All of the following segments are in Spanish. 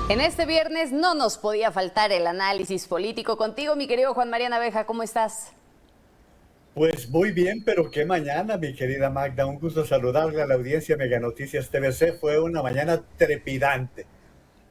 En este viernes no nos podía faltar el análisis político contigo, mi querido Juan María Naveja, ¿cómo estás? Pues muy bien, pero qué mañana, mi querida Magda. Un gusto saludarle a la audiencia Mega Noticias TVC. Fue una mañana trepidante.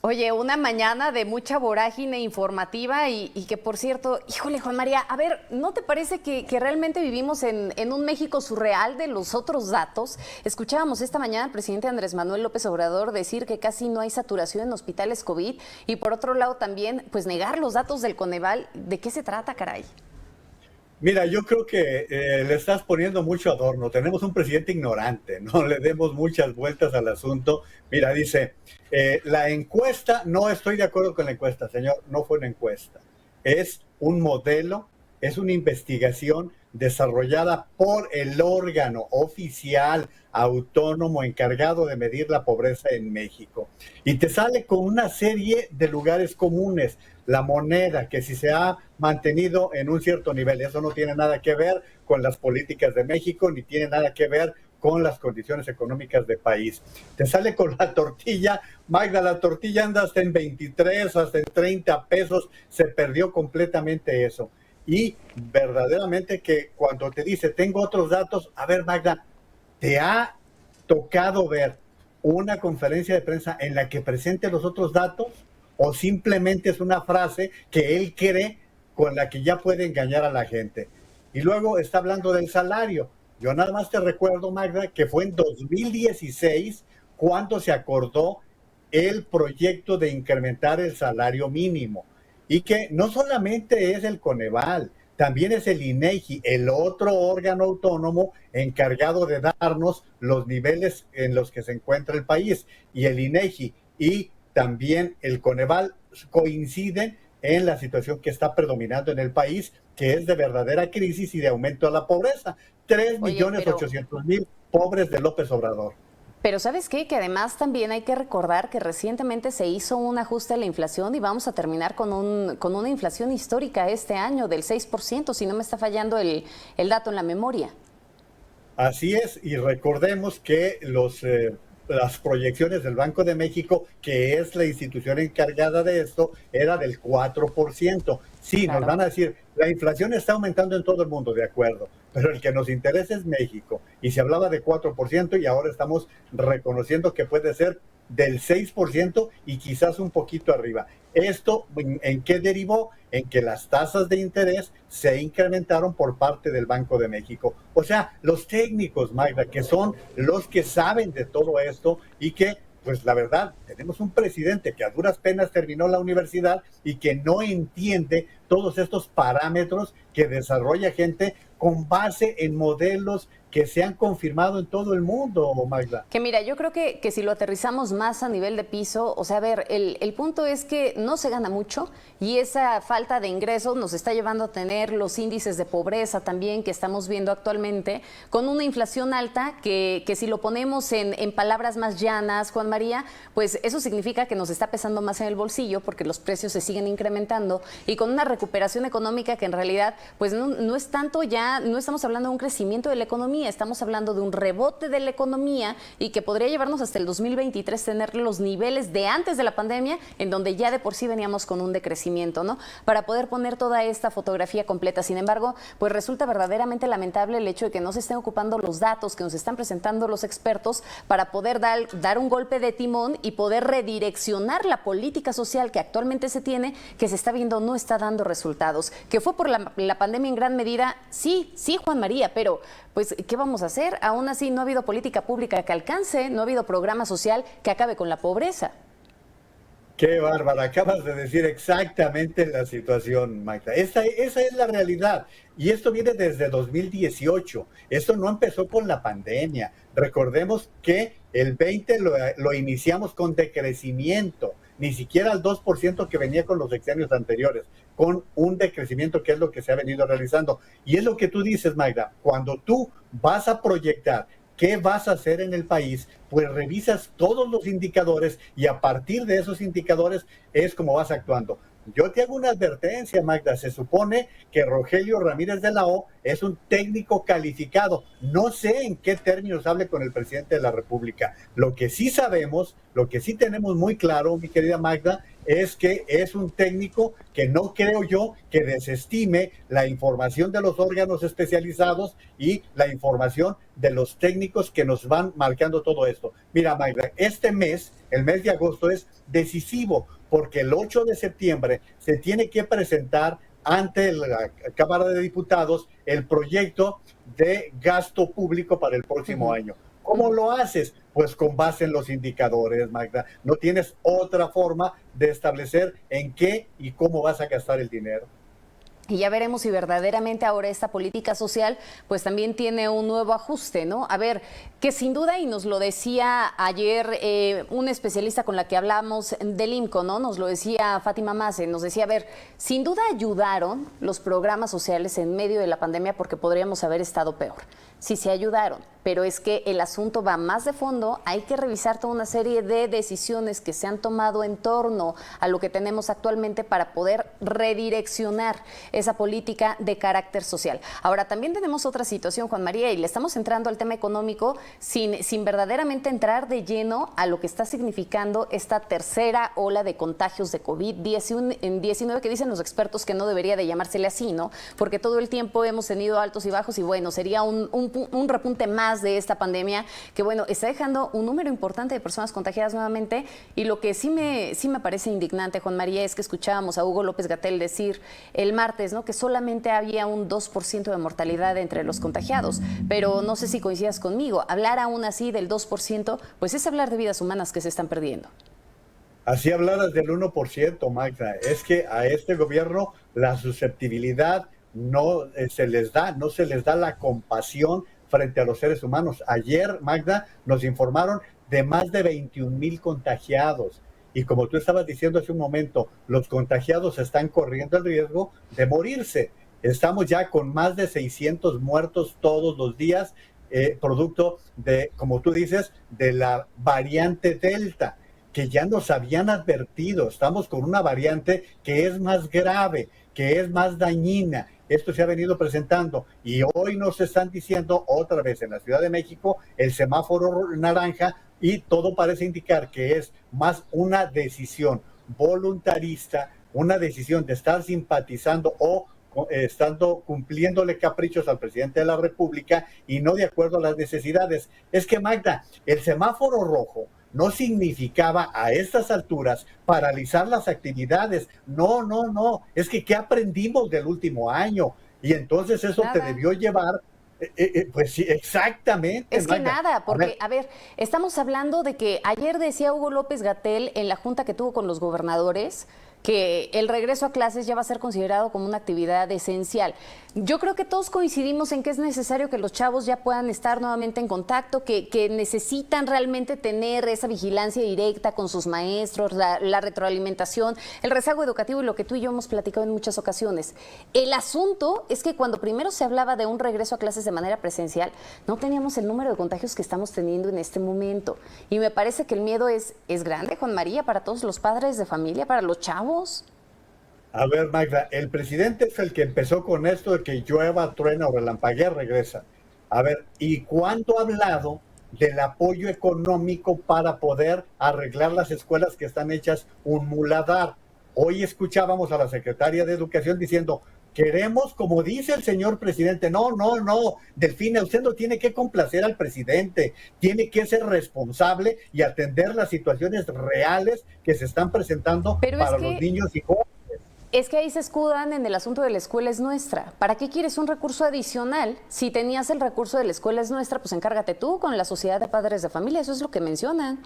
Oye, una mañana de mucha vorágine informativa y que, por cierto, híjole, Juan María, a ver, ¿no te parece que realmente vivimos en un México surreal de los otros datos? Escuchábamos esta mañana al presidente Andrés Manuel López Obrador decir que casi no hay saturación en hospitales COVID y, por otro lado, también, pues, negar los datos del Coneval. ¿De qué se trata, caray? Mira, yo creo que le estás poniendo mucho adorno. Tenemos un presidente ignorante, no le demos muchas vueltas al asunto. Mira, dice, la encuesta, no estoy de acuerdo con la encuesta, señor, no fue una encuesta. Es un modelo, es una investigación desarrollada por el órgano oficial autónomo encargado de medir la pobreza en México. Y te sale con una serie de lugares comunes. La moneda, que si se ha mantenido en un cierto nivel, eso no tiene nada que ver con las políticas de México, ni tiene nada que ver con las condiciones económicas del país. Te sale con la tortilla, Magda, la tortilla anda hasta en 23, hasta en 30 pesos, se perdió completamente eso. Y verdaderamente que cuando te dice, tengo otros datos, a ver, Magda, ¿te ha tocado ver una conferencia de prensa en la que presente los otros datos? ¿O simplemente es una frase que él cree con la que ya puede engañar a la gente? Y luego está hablando del salario. Yo nada más te recuerdo, Magda, que fue en 2016 cuando se acordó el proyecto de incrementar el salario mínimo. Y que no solamente es el Coneval, también es el INEGI, el otro órgano autónomo encargado de darnos los niveles en los que se encuentra el país. Y el INEGI y también el Coneval coinciden en la situación que está predominando en el país, que es de verdadera crisis y de aumento de la pobreza. Tres Oye, millones 800,000 pobres de López Obrador. pero ¿sabes qué? Que además también hay que recordar que recientemente se hizo un ajuste a la inflación y vamos a terminar con una inflación histórica este año del 6%, si no me está fallando el dato en la memoria. Así es, y recordemos que las proyecciones del Banco de México, que es la institución encargada de esto, era del 4%. Sí, nos Claro. van a decir, la inflación está aumentando en todo el mundo, de acuerdo, pero el que nos interesa es México. Y se hablaba de 4% y ahora estamos reconociendo que puede ser del 6% y quizás un poquito arriba. ¿Esto en qué derivó? En que las tasas de interés se incrementaron por parte del Banco de México. O sea, los técnicos, Magda, que son los que saben de todo esto y que, pues la verdad, tenemos un presidente que a duras penas terminó la universidad y que no entiende todos estos parámetros que desarrolla gente con base en modelos que se han confirmado en todo el mundo, Magda. Que mira, yo creo que si lo aterrizamos más a nivel de piso, o sea, a ver, el punto es que no se gana mucho y esa falta de ingresos nos está llevando a tener los índices de pobreza también que estamos viendo actualmente, con una inflación alta que si lo ponemos en palabras más llanas, Juan María, pues eso significa que nos está pesando más en el bolsillo porque los precios se siguen incrementando y con una recuperación económica que en realidad pues no es tanto ya, no estamos hablando de un crecimiento de la economía, estamos hablando de un rebote de la economía y que podría llevarnos hasta el 2023 tener los niveles de antes de la pandemia, en donde ya de por sí veníamos con un decrecimiento, ¿no? Para poder poner toda esta fotografía completa. Sin embargo, pues resulta verdaderamente lamentable el hecho de que no se estén ocupando los datos que nos están presentando los expertos para poder dar un golpe de timón y poder redireccionar la política social que actualmente se tiene, que se está viendo no está dando resultados. Que fue por la pandemia en gran medida, sí, sí, Juan María, pero pues, ¿qué vamos a hacer? Aún así, no ha habido política pública que alcance, no ha habido programa social que acabe con la pobreza. Qué bárbara, acabas de decir exactamente la situación, Magda. Esa es la realidad. Y esto viene desde 2018. Esto no empezó con la pandemia. Recordemos que el 20 lo iniciamos con decrecimiento, ni siquiera al 2% que venía con los sexenios anteriores, con un decrecimiento que es lo que se ha venido realizando. Y es lo que tú dices, Magda, cuando tú vas a proyectar qué vas a hacer en el país, pues revisas todos los indicadores y a partir de esos indicadores es como vas actuando. yo te hago una advertencia, Magda. Se supone que Rogelio Ramírez de la O es un técnico calificado. No sé en qué términos hable con el presidente de la República. Lo que sí sabemos, lo que sí tenemos muy claro, mi querida Magda, es que es un técnico que no creo yo que desestime la información de los órganos especializados y la información de los técnicos que nos van marcando todo esto. Mira, Magda, este mes, el mes de agosto, es decisivo porque el 8 de septiembre se tiene que presentar ante la Cámara de Diputados el proyecto de gasto público para el próximo año. ¿Cómo lo haces? Pues con base en los indicadores, Magda. No tienes otra forma de establecer en qué y cómo vas a gastar el dinero. Y ya veremos si verdaderamente ahora esta política social pues también tiene un nuevo ajuste, ¿no? A ver, que sin duda, y nos lo decía ayer un especialista con la que hablamos del IMCO, ¿no? Nos lo decía Fátima Mace, nos decía, a ver, sin duda ayudaron los programas sociales en medio de la pandemia porque podríamos haber estado peor. Sí, se ayudaron, pero es que el asunto va más de fondo, hay que revisar toda una serie de decisiones que se han tomado en torno a lo que tenemos actualmente para poder redireccionar esa política de carácter social. Ahora, también tenemos otra situación, Juan María, y le estamos entrando al tema económico sin verdaderamente entrar de lleno a lo que está significando esta tercera ola de contagios de COVID-19, que dicen los expertos que no debería de llamársele así, ¿no? Porque todo el tiempo hemos tenido altos y bajos y bueno, sería un repunte más de esta pandemia que, bueno, está dejando un número importante de personas contagiadas nuevamente. Y lo que sí me parece indignante, Juan María, es que escuchábamos a Hugo López-Gatell decir el martes, ¿no?, que solamente había un 2% de mortalidad entre los contagiados. Pero no sé si coincidas conmigo, hablar aún así del 2%, pues es hablar de vidas humanas que se están perdiendo. Así hablaras del 1%, Magda. Es que a este gobierno la susceptibilidad no se les da la compasión frente a los seres humanos. Ayer, Magda, nos informaron de más de 21,000 contagiados. Y como tú estabas diciendo hace un momento, los contagiados están corriendo el riesgo de morirse. Estamos ya con más de 600 muertos todos los días, producto de, como tú dices, de la variante Delta, que ya nos habían advertido. Estamos con una variante que es más grave, que es más dañina. Esto se ha venido presentando y hoy nos están diciendo otra vez en la Ciudad de México el semáforo naranja, y todo parece indicar que es más una decisión voluntarista, una decisión de estar simpatizando o estando cumpliéndole caprichos al presidente de la República y no de acuerdo a las necesidades. Es que, Magda, el semáforo rojo no significaba a estas alturas paralizar las actividades. No. Es que ¿qué aprendimos del último año? Y entonces eso Nada. te debió llevar, pues sí, exactamente. Es que Magda. nada, porque, a ver, estamos hablando de que ayer decía Hugo López-Gatell en la junta que tuvo con los gobernadores que el regreso a clases ya va a ser considerado como una actividad esencial. Yo creo que todos coincidimos en que es necesario que los chavos ya puedan estar nuevamente en contacto, que necesitan realmente tener esa vigilancia directa con sus maestros, la retroalimentación, el rezago educativo y lo que tú y yo hemos platicado en muchas ocasiones. El asunto es que cuando primero se hablaba de un regreso a clases de manera presencial, no teníamos el número de contagios que estamos teniendo en este momento. Y me parece que el miedo es grande, Juan María, para todos los padres de familia, para los chavos. A ver, Magda, el presidente es el que empezó con esto de que llueva, truena o relampaguea, regresa. A ver, ¿y cuándo ha hablado del apoyo económico para poder arreglar las escuelas que están hechas un muladar? Hoy escuchábamos a la secretaria de Educación diciendo, queremos, como dice el señor presidente, no, Delfina, usted no tiene que complacer al presidente, tiene que ser responsable y atender las situaciones reales que se están presentando para los niños y jóvenes. Es que ahí se escudan en el asunto de la escuela es nuestra. ¿Para qué quieres un recurso adicional? Si tenías el recurso de la escuela es nuestra, pues encárgate tú con la sociedad de padres de familia, eso es lo que mencionan.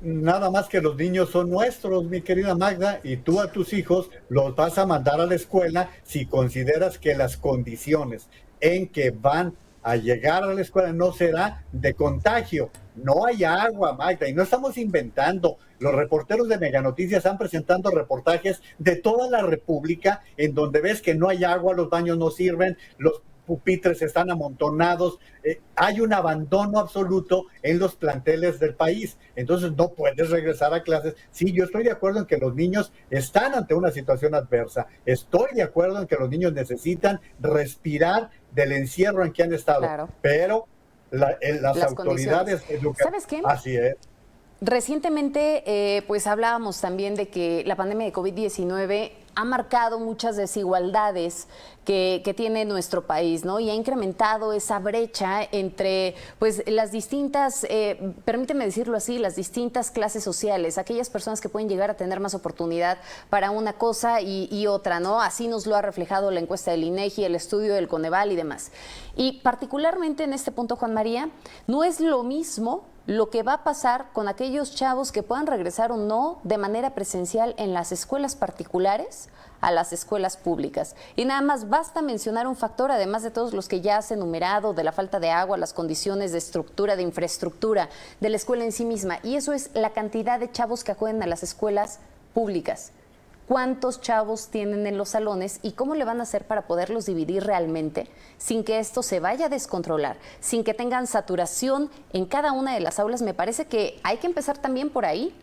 Nada más que los niños son nuestros, mi querida Magda, y tú a tus hijos los vas a mandar a la escuela si consideras que las condiciones en que van a llegar a la escuela no será de contagio. No hay agua, Magda, y no estamos inventando. Los reporteros de Mega Noticias están presentando reportajes de toda la República en donde ves que no hay agua, los baños no sirven, los pupitres están amontonados, hay un abandono absoluto en los planteles del país. Entonces no puedes regresar a clases. Sí, yo estoy de acuerdo en que los niños están ante una situación adversa. Estoy de acuerdo en que los niños necesitan respirar del encierro en que han estado. Claro. Pero las autoridades educativas... ¿Sabes qué? Así es. Recientemente, pues hablábamos también de que la pandemia de COVID-19 ha marcado muchas desigualdades que tiene nuestro país, ¿no? Y ha incrementado esa brecha entre, pues, las distintas, permíteme decirlo así, las distintas clases sociales, aquellas personas que pueden llegar a tener más oportunidad para una cosa y otra, ¿no? Así nos lo ha reflejado la encuesta del INEGI, el estudio del Coneval y demás. Y particularmente en este punto, Juan María, no es lo mismo lo que va a pasar con aquellos chavos que puedan regresar o no de manera presencial en las escuelas particulares a las escuelas públicas. Y nada más basta mencionar un factor, además de todos los que ya has enumerado, de la falta de agua, las condiciones de estructura, de infraestructura, de la escuela en sí misma, y eso es la cantidad de chavos que acuden a las escuelas públicas. ¿Cuántos chavos tienen en los salones y cómo le van a hacer para poderlos dividir realmente sin que esto se vaya a descontrolar, sin que tengan saturación en cada una de las aulas? Me parece que hay que empezar también por ahí.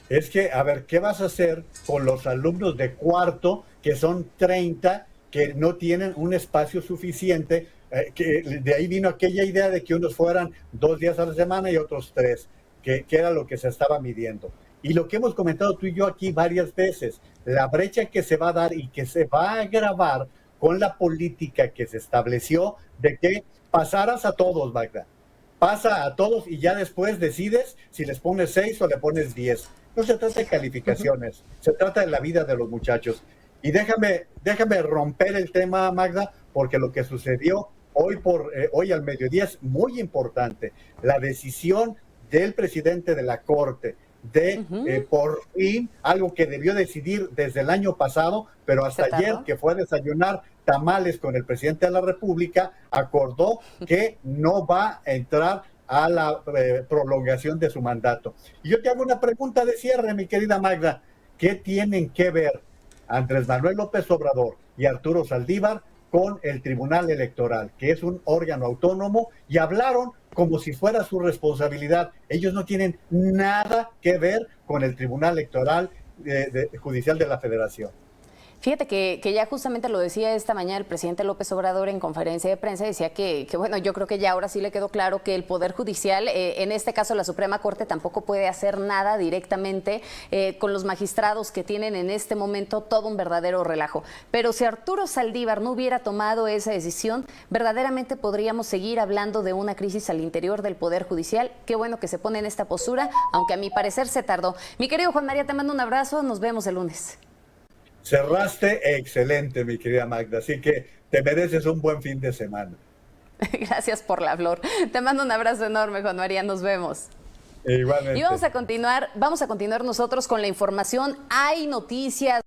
Es que, a ver, ¿qué vas a hacer con los alumnos de cuarto, que son 30, que no tienen un espacio suficiente? Que de ahí vino aquella idea de que unos fueran 2 días a la semana y otros 3, que era lo que se estaba midiendo. Y lo que hemos comentado tú y yo aquí varias veces, la brecha que se va a dar y que se va a agravar con la política que se estableció de que pasaras a todos, Magda. Pasa a todos y ya después decides si les pones 6 o le pones 10. No se trata de calificaciones, se trata de la vida de los muchachos. Y déjame romper el tema, Magda, porque lo que sucedió hoy al mediodía es muy importante. La decisión del presidente de la Corte de por fin, algo que debió decidir desde el año pasado, pero hasta ayer, que fue a desayunar tamales con el presidente de la República, acordó que no va a entrar a la prolongación de su mandato. Y yo te hago una pregunta de cierre, mi querida Magda. ¿Qué tienen que ver Andrés Manuel López Obrador y Arturo Saldívar con el Tribunal Electoral, que es un órgano autónomo, y hablaron como si fuera su responsabilidad? Ellos no tienen nada que ver con el Tribunal Electoral Judicial de la Federación. Fíjate que ya justamente lo decía esta mañana el presidente López Obrador en conferencia de prensa, decía que bueno, yo creo que ya ahora sí le quedó claro que el Poder Judicial, en este caso la Suprema Corte, tampoco puede hacer nada directamente con los magistrados que tienen en este momento todo un verdadero relajo. Pero si Arturo Saldívar no hubiera tomado esa decisión, verdaderamente podríamos seguir hablando de una crisis al interior del Poder Judicial. Qué bueno que se pone en esta postura, aunque a mi parecer se tardó. Mi querido Juan María, te mando un abrazo, nos vemos el lunes. Cerraste excelente, mi querida Magda, así que te mereces un buen fin de semana. Gracias por la flor. Te mando un abrazo enorme, Juan María, nos vemos. Igualmente. Y vamos a continuar nosotros con la información. Hay noticias.